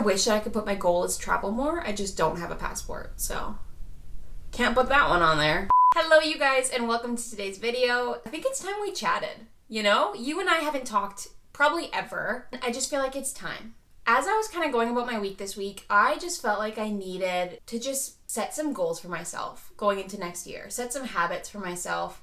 wish I could put my goal as travel more. I just don't have a passport, so can't put that one on there. Hello you guys, and welcome to today's video. I think it's time we chatted. You know, you and I haven't talked probably ever. I just feel like it's time. As I was kind of going about my week this week, I just felt like I needed to just set some goals for myself going into next year, set some habits for myself,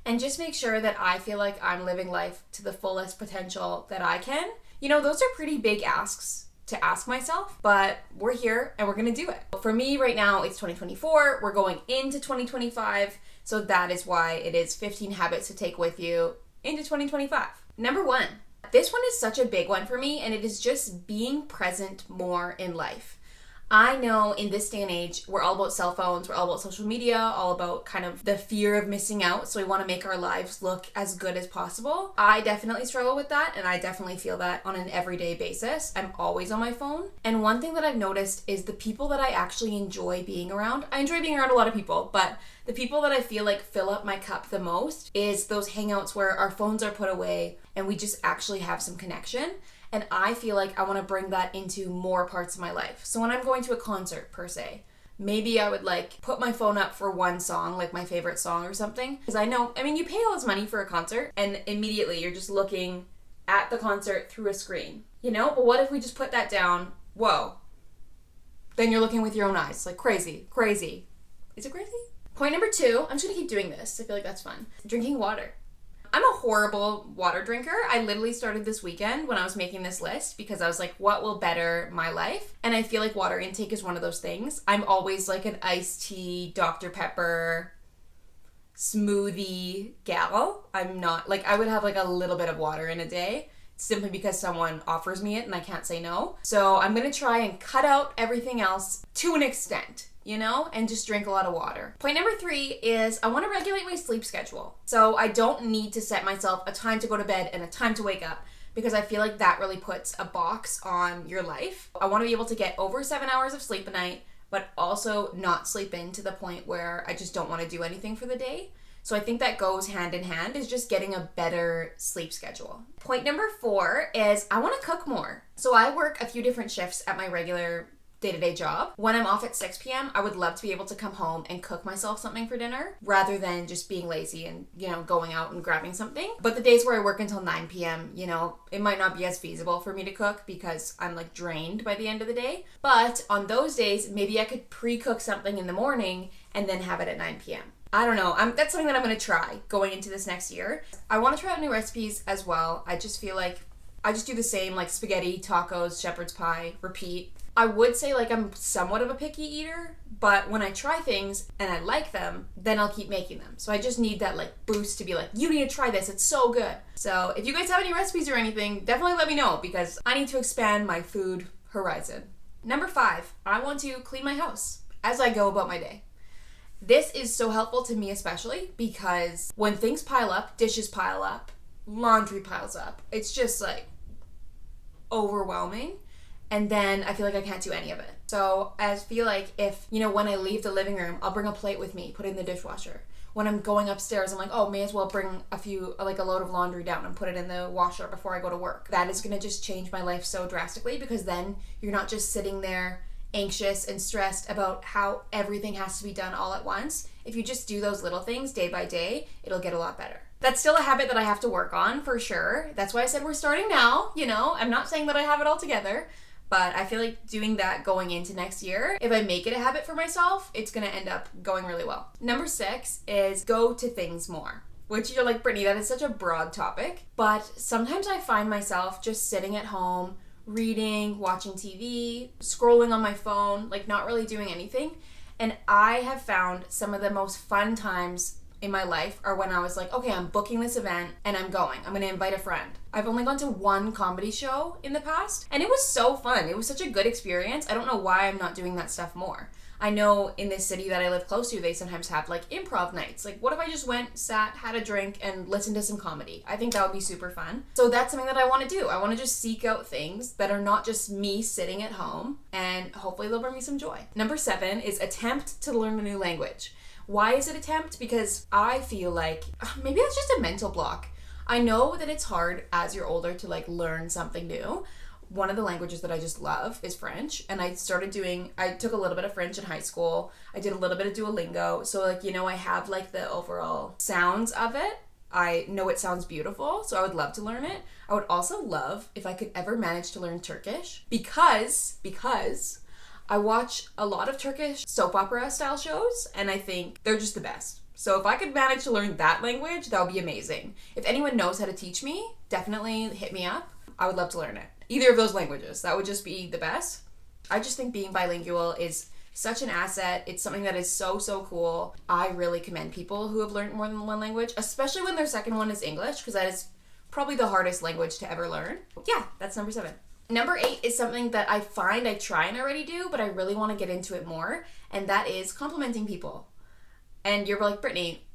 and just make sure that I feel like I'm living life to the fullest potential that I can. You know, those are pretty big asks to ask myself, but we're here and we're gonna do it. For me right now, it's 2024. We're going into 2025, so that is why it is 15 habits to take with you into 2025. Number 1. This one is such a big one for me, and it is just being present more in life. I know in this day and age, we're all about cell phones, we're all about social media, all about kind of the fear of missing out, so we want to make our lives look as good as possible. I definitely struggle with that, and I definitely feel that on an everyday basis. I'm always on my phone, and one thing that I've noticed is the people that I actually enjoy being around. I enjoy being around a lot of people, but the people that I feel like fill up my cup the most is those hangouts where our phones are put away and we just actually have some connection. And I feel like I want to bring that into more parts of my life. So when I'm going to a concert per se, maybe I would like put my phone up for one song, like my favorite song or something. Because you pay all this money for a concert and immediately you're just looking at the concert through a screen, you know? But what if we just put that down? Whoa. Then you're looking with your own eyes, like crazy. Is it crazy? Point number 2, I'm just gonna keep doing this. I feel like that's fun. Drinking water. I'm a horrible water drinker. I literally started this weekend when I was making this list because I was like, what will better my life? And I feel like water intake is one of those things. I'm always like an iced tea, Dr. Pepper, smoothie gal. I'm not, like, I would have like a little bit of water in a day simply because someone offers me it and I can't say no. So I'm gonna try and cut out everything else to an extent, you know, and just drink a lot of water. Point number 3 is I want to regulate my sleep schedule. So I don't need to set myself a time to go to bed and a time to wake up because I feel like that really puts a box on your life. I want to be able to get over 7 hours of sleep a night, but also not sleep in to the point where I just don't want to do anything for the day. So I think that goes hand in hand, is just getting a better sleep schedule. Point number 4 is I want to cook more. So I work a few different shifts at my regular day-to-day job. When I'm off at 6 p.m., I would love to be able to come home and cook myself something for dinner rather than just being lazy and, you know, going out and grabbing something. But the days where I work until 9 p.m., you know, it might not be as feasible for me to cook because I'm like drained by the end of the day. But on those days, maybe I could pre-cook something in the morning and then have it at 9 p.m. I don't know. That's something that I'm going to try going into this next year. I want to try out new recipes as well. I just feel like I just do the same, like spaghetti, tacos, shepherd's pie, repeat. I would say like I'm somewhat of a picky eater, but when I try things and I like them, then I'll keep making them. So I just need that like boost to be like, you need to try this, it's so good. So if you guys have any recipes or anything, definitely let me know because I need to expand my food horizon. Number 5, I want to clean my house as I go about my day. This is so helpful to me especially because when things pile up, dishes pile up, laundry piles up, it's just like overwhelming. And then I feel like I can't do any of it. So I feel like if, you know, when I leave the living room, I'll bring a plate with me, put it in the dishwasher. When I'm going upstairs, I'm like, oh, may as well bring a load of laundry down and put it in the washer before I go to work. That is gonna just change my life so drastically because then you're not just sitting there anxious and stressed about how everything has to be done all at once. If you just do those little things day by day, it'll get a lot better. That's still a habit that I have to work on for sure. That's why I said we're starting now, you know. I'm not saying that I have it all together. But I feel like doing that going into next year, if I make it a habit for myself, it's gonna end up going really well. Number 6 is go to things more. Which you're like, Brittany, that is such a broad topic. But sometimes I find myself just sitting at home, reading, watching TV, scrolling on my phone, like not really doing anything. And I have found some of the most fun times in my life are when I was like, okay, I'm booking this event and I'm going. I'm gonna invite a friend. I've only gone to one comedy show in the past and it was so fun. It was such a good experience. I don't know why I'm not doing that stuff more. I know in this city that I live close to, they sometimes have like improv nights. Like what if I just went, sat, had a drink and listened to some comedy? I think that would be super fun. So that's something that I want to do. I want to just seek out things that are not just me sitting at home and hopefully they'll bring me some joy. Number 7 is attempt to learn a new language. Why is it attempt? Because I feel like maybe that's just a mental block. I know that it's hard as you're older to like learn something new, one of the languages that I just love is French. And I took a little bit of French in high school. I did a little bit of Duolingo. So like, you know, I have like the overall sounds of it. I know it sounds beautiful, so I would love to learn it. I would also love if I could ever manage to learn Turkish because I watch a lot of Turkish soap opera style shows and I think they're just the best. So if I could manage to learn that language, that would be amazing. If anyone knows how to teach me, definitely hit me up. I would love to learn it. Either of those languages. That would just be the best. I just think being bilingual is such an asset. It's something that is so, so cool. I really commend people who have learned more than one language, especially when their second one is English, because that is probably the hardest language to ever learn. Yeah, that's number 7. Number 8 is something that I find I try and already do, but I really want to get into it more, and that is complimenting people. And you're like, Brittany,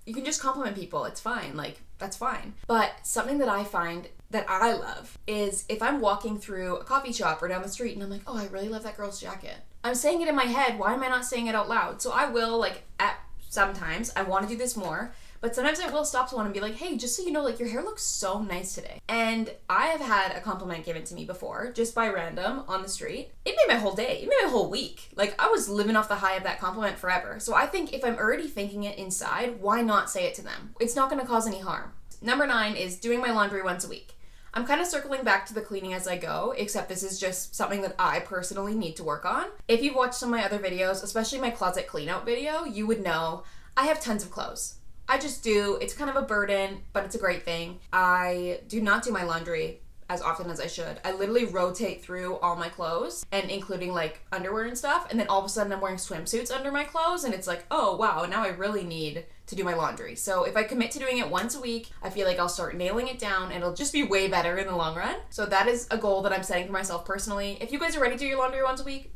you can just compliment people. It's fine. Like, that's fine. But something that I find that I love is if I'm walking through a coffee shop or down the street and I'm like, oh, I really love that girl's jacket. I'm saying it in my head. Why am I not saying it out loud? So I will, like, sometimes I want to do this more, but sometimes I will stop someone and be like, hey, just so you know, like, your hair looks so nice today. And I have had a compliment given to me before, just by random on the street. It made my whole day. It made my whole week. Like, I was living off the high of that compliment forever. So I think if I'm already thinking it inside, why not say it to them? It's not going to cause any harm. Number 9 is doing my laundry once a week. I'm kind of circling back to the cleaning as I go, except this is just something that I personally need to work on. If you've watched some of my other videos, especially my closet clean out video, you would know I have tons of clothes. I just do. It's kind of a burden, but it's a great thing. I do not do my laundry as often as I should. I literally rotate through all my clothes, and including like underwear and stuff, and then all of a sudden I'm wearing swimsuits under my clothes, and it's like, oh wow, now I really need to do my laundry. So if I commit to doing it once a week, I feel like I'll start nailing it down and it'll just be way better in the long run. So that is a goal that I'm setting for myself personally. If you guys are ready to do your laundry once a week,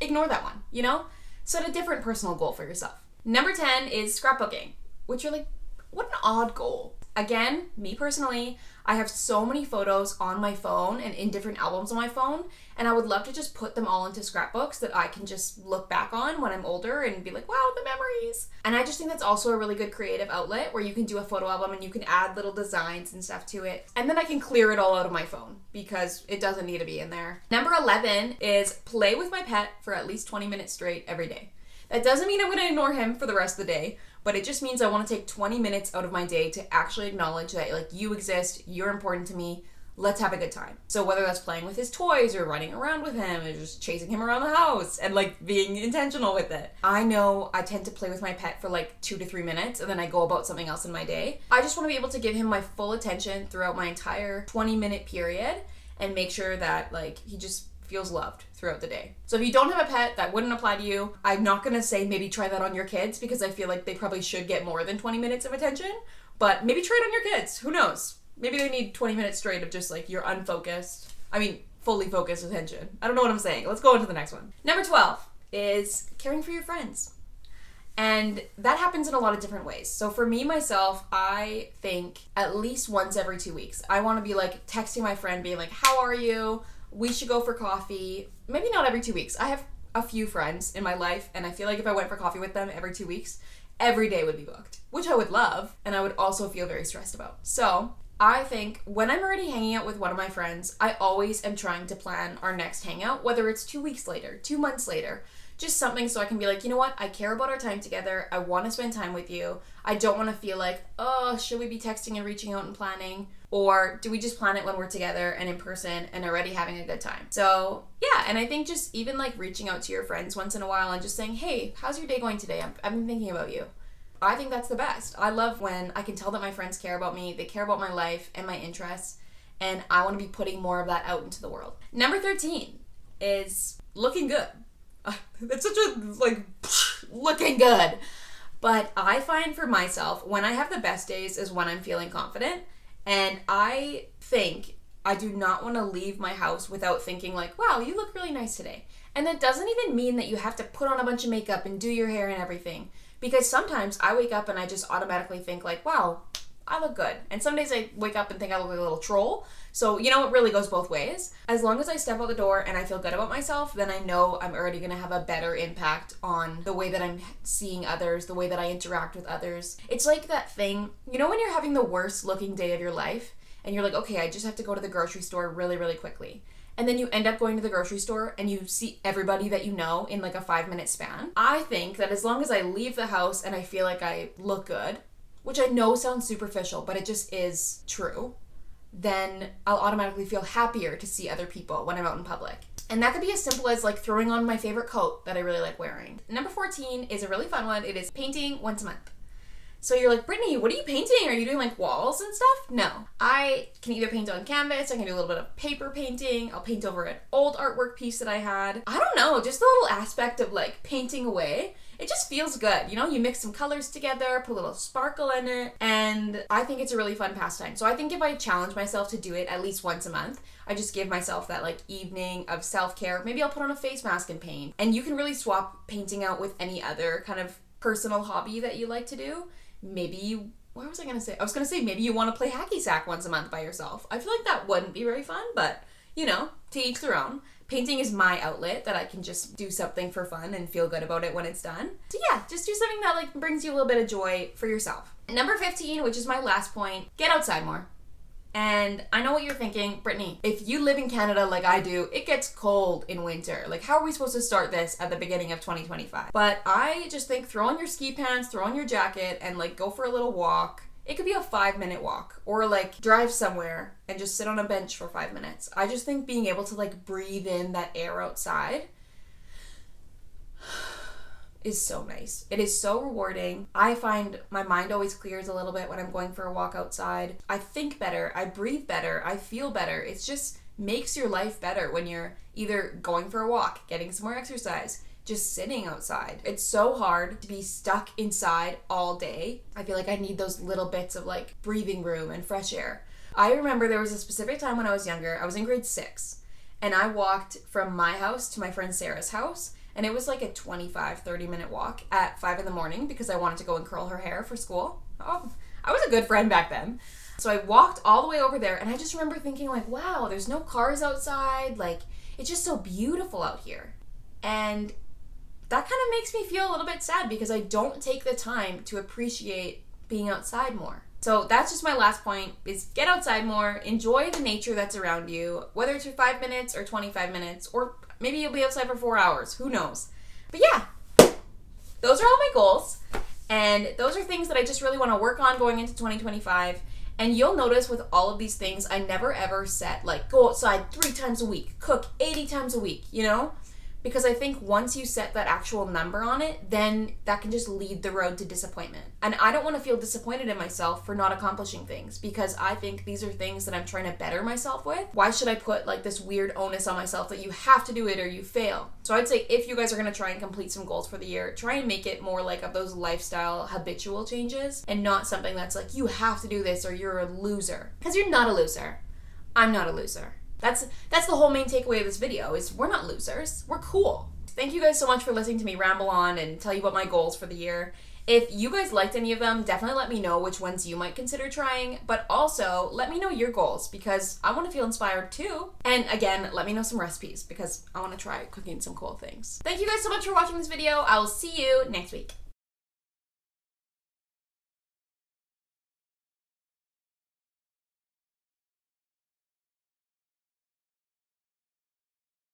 ignore that one, you know? Set a different personal goal for yourself. Number 10 is scrapbooking, which you're like, what an odd goal. Again, me personally, I have so many photos on my phone and in different albums on my phone, and I would love to just put them all into scrapbooks that I can just look back on when I'm older and be like, wow, the memories. And I just think that's also a really good creative outlet where you can do a photo album and you can add little designs and stuff to it. And then I can clear it all out of my phone because it doesn't need to be in there. Number 11 is play with my pet for at least 20 minutes straight every day. That doesn't mean I'm going to ignore him for the rest of the day, but it just means I want to take 20 minutes out of my day to actually acknowledge that, like, you exist, you're important to me, let's have a good time. So whether that's playing with his toys or running around with him or just chasing him around the house and, like, being intentional with it. I know I tend to play with my pet for, like, 2 to 3 minutes and then I go about something else in my day. I just want to be able to give him my full attention throughout my entire 20-minute period and make sure that, like, he just feels loved throughout the day. So if you don't have a pet, that wouldn't apply to you. I'm not gonna say maybe try that on your kids because I feel like they probably should get more than 20 minutes of attention, but maybe try it on your kids. Who knows? Maybe they need 20 minutes straight of just like your fully focused attention. I don't know what I'm saying. Let's go on to the next one. Number 12 is caring for your friends. And that happens in a lot of different ways. So for me, myself, I think at least once every 2 weeks, I want to be like texting my friend being like, how are you? We should go for coffee. Maybe not every 2 weeks. I have a few friends in my life, and I feel like if I went for coffee with them every 2 weeks, every day would be booked, which I would love, and I would also feel very stressed about. So I think when I'm already hanging out with one of my friends, I always am trying to plan our next hangout, whether it's 2 weeks later, 2 months later, just something so I can be like, you know what, I care about our time together, I want to spend time with you, I don't want to feel like, oh, should we be texting and reaching out and planning? Or do we just plan it when we're together and in person and already having a good time? So yeah, and I think just even like reaching out to your friends once in a while and just saying, hey, how's your day going today? I've been thinking about you. I think that's the best. I love when I can tell that my friends care about me, they care about my life and my interests, and I want to be putting more of that out into the world. Number 13 is looking good. That's such a, like, looking good. But I find for myself, when I have the best days is when I'm feeling confident. And I think I do not want to leave my house without thinking like, wow, you look really nice today. And that doesn't even mean that you have to put on a bunch of makeup and do your hair and everything. Because sometimes I wake up and I just automatically think like, wow, I look good. And some days I wake up and think I look like a little troll. So, you know, it really goes both ways. As long as I step out the door and I feel good about myself, then I know I'm already going to have a better impact on the way that I'm seeing others, the way that I interact with others. It's like that thing, you know, when you're having the worst looking day of your life and you're like, okay, I just have to go to the grocery store really, really quickly. and then you end up going to the grocery store and you see everybody that you know in like a 5-minute span. I think that as long as I leave the house and I feel like I look good, which I know sounds superficial, but it just is true, then I'll automatically feel happier to see other people when I'm out in public. And that could be as simple as like throwing on my favorite coat that I really like wearing. Number 14 is a really fun one. It is painting once a month. So you're like, Brittany, what are you painting? Are you doing like walls and stuff? No. I can either paint on canvas, I can do a little bit of paper painting, I'll paint over an old artwork piece that I had. I don't know, just the little aspect of like painting away. It just feels good. You know, you mix some colors together, put a little sparkle in it, and I think it's a really fun pastime. So I think if I challenge myself to do it at least once a month, I just give myself that like evening of self-care. Maybe I'll put on a face mask and paint. And you can really swap painting out with any other kind of personal hobby that you like to do. Maybe what was I gonna say? I was gonna say maybe you want to play hacky sack once a month by yourself. I feel like that wouldn't be very fun, but you know, to each their own. Painting is my outlet that I can just do something for fun and feel good about it when it's done. So yeah, just do something that like brings you a little bit of joy for yourself. Number 15, which is my last point, get outside more. And I know what you're thinking, Brittany, if you live in Canada like I do, it gets cold in winter. Like, how are we supposed to start this at the beginning of 2025? But I just think throw on your ski pants, throw on your jacket, and like go for a little walk. It could be a 5-minute walk, or like drive somewhere and just sit on a bench for 5 minutes. I just think being able to like breathe in that air outside is so nice. It is so rewarding. I find my mind always clears a little bit when I'm going for a walk outside. I think better, I breathe better, I feel better. It just makes your life better when you're either going for a walk, getting some more exercise, just sitting outside. It's so hard to be stuck inside all day. I feel like I need those little bits of like breathing room and fresh air. I remember there was a specific time when I was younger, I was in grade 6, and I walked from my house to my friend Sarah's house. And it was like a 25-30 minute walk at 5 in the morning because I wanted to go and curl her hair for school. Oh, I was a good friend back then. So I walked all the way over there, and I just remember thinking like, wow, there's no cars outside. Like, it's just so beautiful out here. And that kind of makes me feel a little bit sad because I don't take the time to appreciate being outside more. So that's just my last point, is get outside more, enjoy the nature that's around you, whether it's for 5 minutes or 25 minutes, or maybe you'll be outside for 4 hours, who knows. But yeah, those are all my goals, and those are things that I just really want to work on going into 2025. And you'll notice with all of these things, I never ever set like go outside 3 times a week, cook 80 times a week, you know? Because I think once you set that actual number on it, then that can just lead the road to disappointment. And I don't want to feel disappointed in myself for not accomplishing things, because I think these are things that I'm trying to better myself with. Why should I put like this weird onus on myself that you have to do it or you fail? So I'd say if you guys are going to try and complete some goals for the year, try and make it more like of those lifestyle habitual changes and not something that's like you have to do this or you're a loser. Because you're not a loser. I'm not a loser. That's the whole main takeaway of this video, is we're not losers. We're cool. Thank you guys so much for listening to me ramble on and tell you about my goals for the year. If you guys liked any of them, definitely let me know which ones you might consider trying, but also let me know your goals because I want to feel inspired too. And again, let me know some recipes because I want to try cooking some cool things. Thank you guys so much for watching this video. I will see you next week.